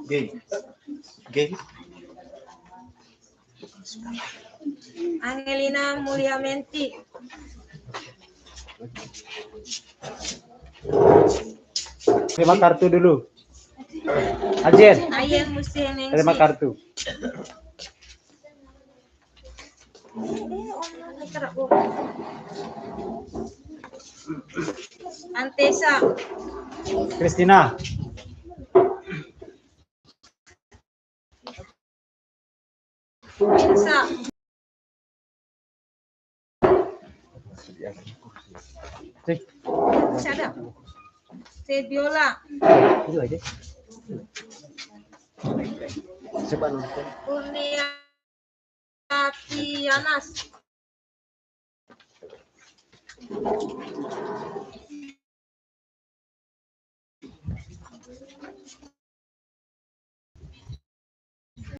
Gay. Gay. Angelina Mulyamenti. Terima kartu dulu. Ajen, Ayen Musliningsi. terima kartu. Antesa. Kristina, Insa. Masih ada. Febiola. itu aja. Coba nonton. Kurniati Yanas.